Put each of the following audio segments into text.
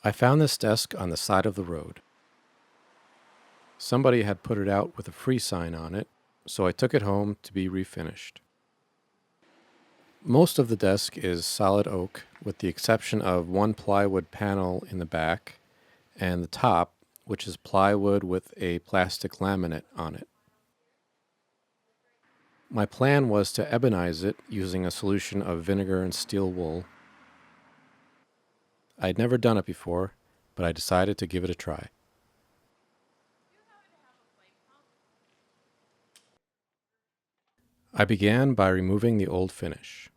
I found this desk on the side of the road. Somebody had put it out with a free sign on it, so I took it home to be refinished. Most of the desk is solid oak, with the exception of one plywood panel in the back and the top, which is plywood with a plastic laminate on it. My plan was to ebonize it using a solution of vinegar and steel wool. I'd never done it before, but I decided to give it a try. I began by removing the old finish,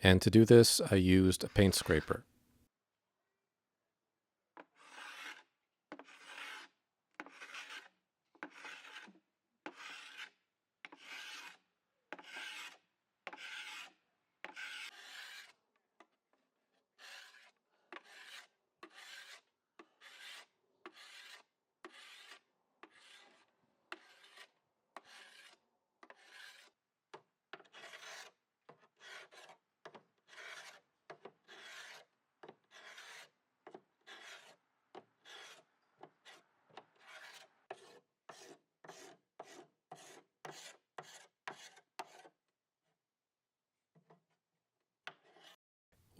and to do this I used a paint scraper.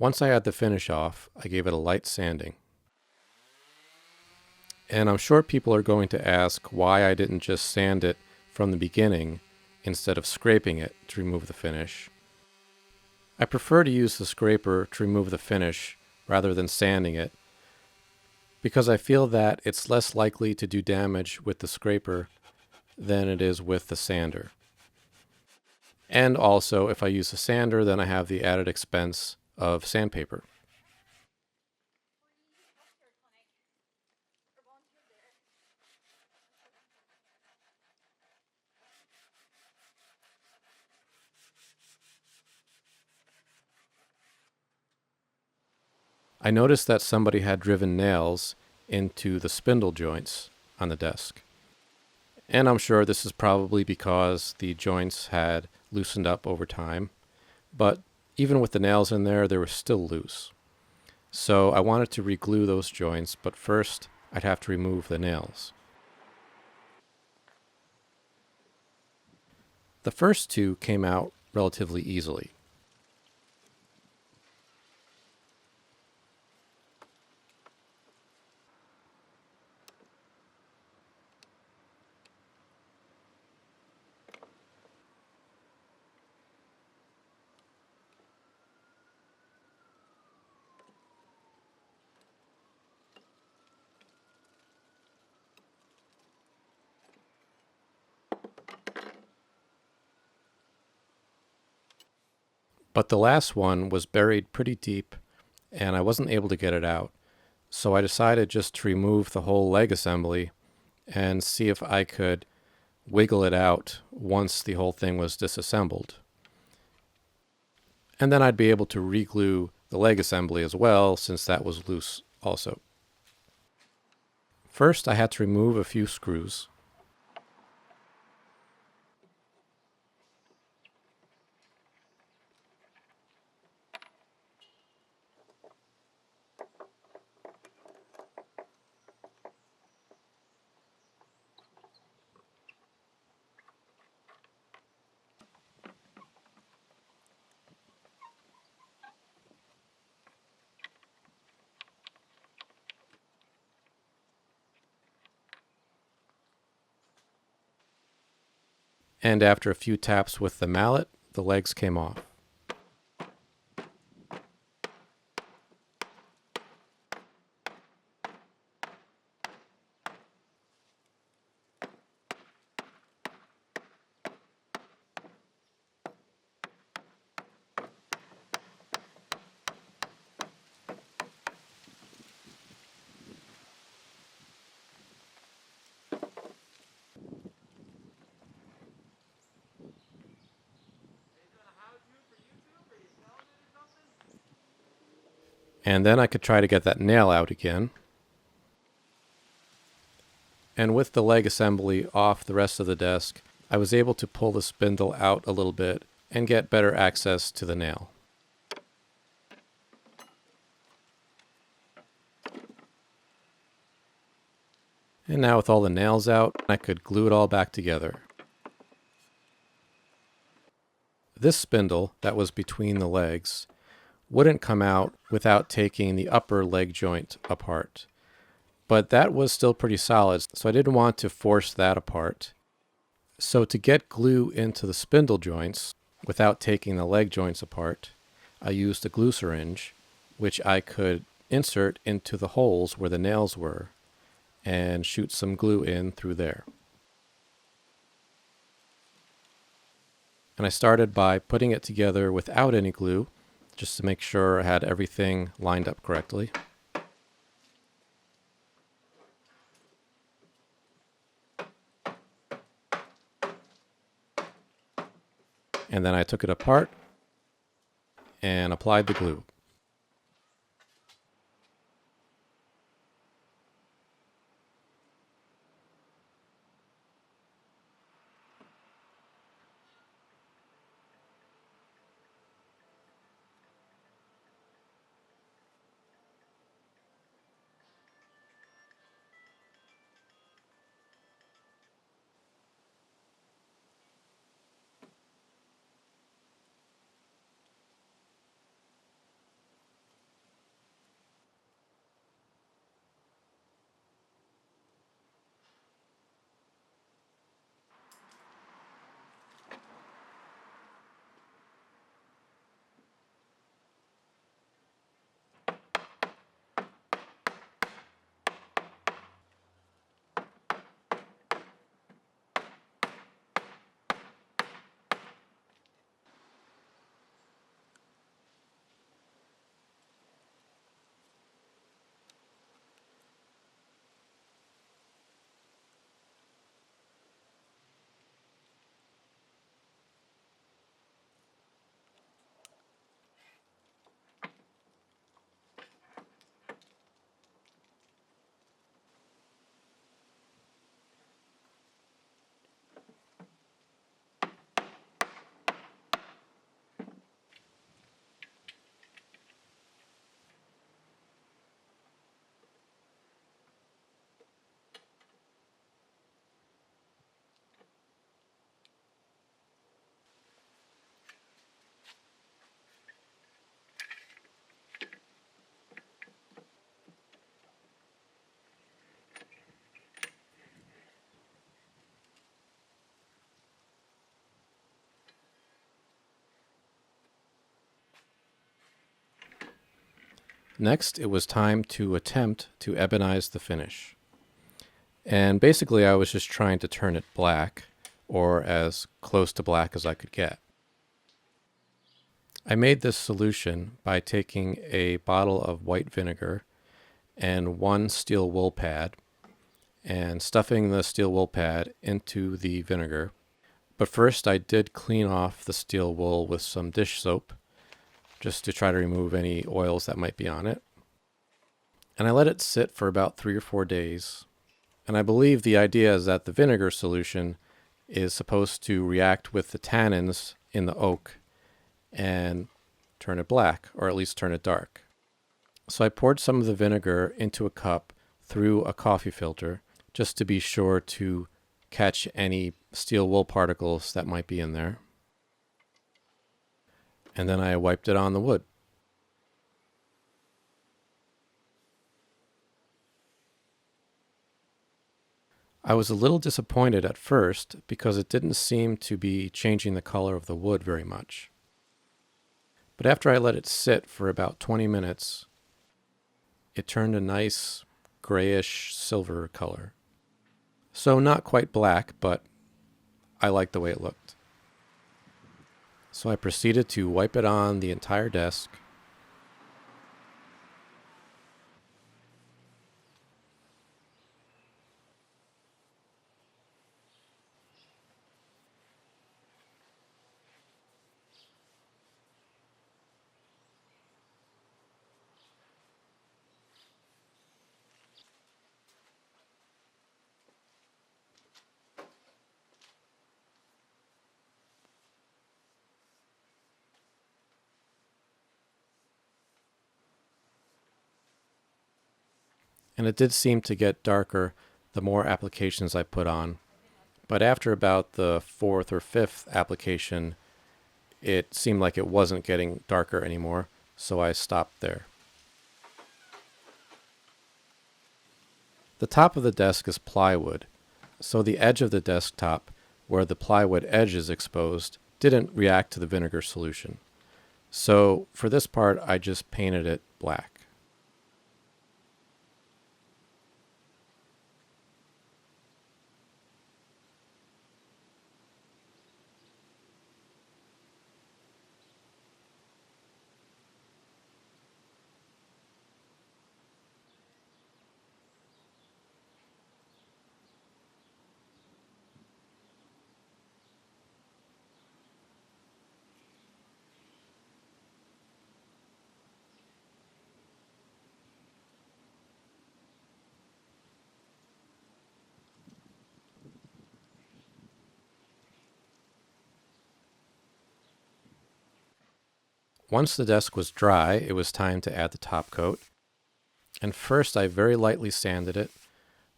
Once I had the finish off, I gave it a light sanding. And I'm sure people are going to ask why I didn't just sand it from the beginning instead of scraping it to remove the finish. I prefer to use the scraper to remove the finish rather than sanding it because I feel that it's less likely to do damage with the scraper than it is with the sander. And also, if I use a sander, then I have the added expense of sandpaper. I noticed that somebody had driven nails into the spindle joints on the desk. And I'm sure this is probably because the joints had loosened up over time. But even with the nails in there, they were still loose. So I wanted to reglue those joints, but first I'd have to remove the nails. The first two came out relatively easily. But the last one was buried pretty deep, and I wasn't able to get it out. So I decided just to remove the whole leg assembly and see if I could wiggle it out once the whole thing was disassembled. And then I'd be able to reglue the leg assembly as well, since that was loose also. First, I had to remove a few screws. And after a few taps with the mallet, the legs came off. And then I could try to get that nail out again. And with the leg assembly off the rest of the desk, I was able to pull the spindle out a little bit and get better access to the nail. And now with all the nails out, I could glue it all back together. This spindle that was between the legs wouldn't come out without taking the upper leg joint apart. But that was still pretty solid, so I didn't want to force that apart. So to get glue into the spindle joints without taking the leg joints apart, I used a glue syringe, which I could insert into the holes where the nails were and shoot some glue in through there. And I started by putting it together without any glue, just to make sure I had everything lined up correctly. And then I took it apart and applied the glue. Next, it was time to attempt to ebonize the finish. And basically, I was just trying to turn it black, or as close to black as I could get. I made this solution by taking a bottle of white vinegar and one steel wool pad and stuffing the steel wool pad into the vinegar. But first I did clean off the steel wool with some dish soap just to try to remove any oils that might be on it. And I let it sit for about 3 or 4 days. And I believe the idea is that the vinegar solution is supposed to react with the tannins in the oak and turn it black, or at least turn it dark. So I poured some of the vinegar into a cup through a coffee filter just to be sure to catch any steel wool particles that might be in there. And then I wiped it on the wood. I was a little disappointed at first because it didn't seem to be changing the color of the wood very much. But after I let it sit for about 20 minutes, it turned a nice grayish silver color. So not quite black, but I liked the way it looked. So I proceeded to wipe it on the entire desk. And it did seem to get darker the more applications I put on. But after about the fourth or fifth application, it seemed like it wasn't getting darker anymore, so I stopped there. The top of the desk is plywood, so the edge of the desktop, where the plywood edge is exposed, didn't react to the vinegar solution. So for this part, I just painted it black. Once the desk was dry, it was time to add the top coat. And first I very lightly sanded it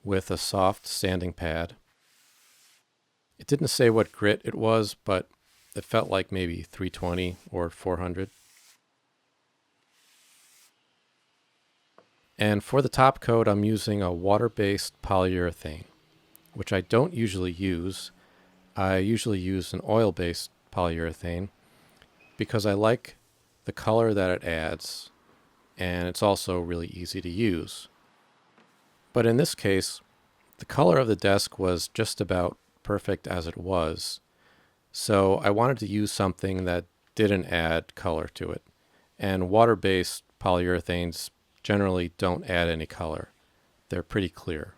with a soft sanding pad. It didn't say what grit it was, but it felt like maybe 320 or 400. And for the top coat, I'm using a water-based polyurethane, which I don't usually use. I usually use an oil-based polyurethane because I like the color that it adds, and it's also really easy to use. But in this case, the color of the desk was just about perfect as it was, so I wanted to use something that didn't add color to it. And water-based polyurethanes generally don't add any color. They're pretty clear.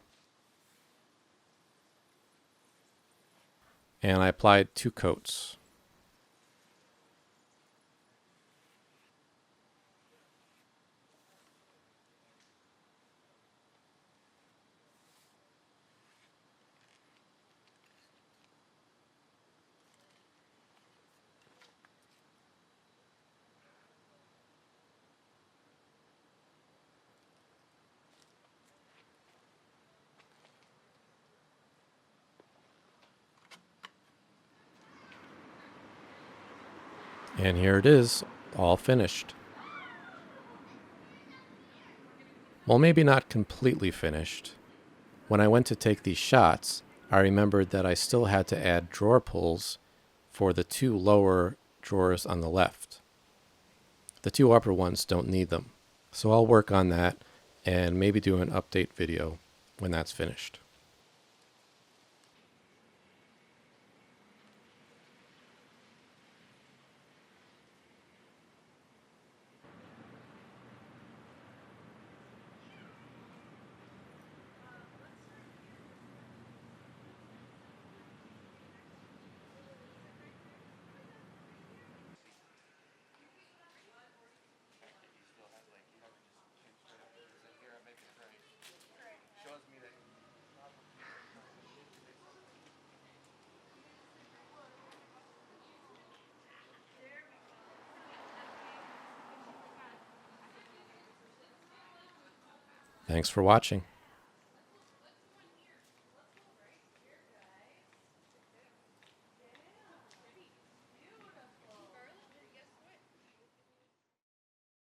And I applied 2 coats. And here it is, all finished. Well, maybe not completely finished. When I went to take these shots, I remembered that I still had to add drawer pulls for the 2 lower drawers on the left. The 2 upper ones don't need them. So I'll work on that and maybe do an update video when that's finished. Thanks for watching.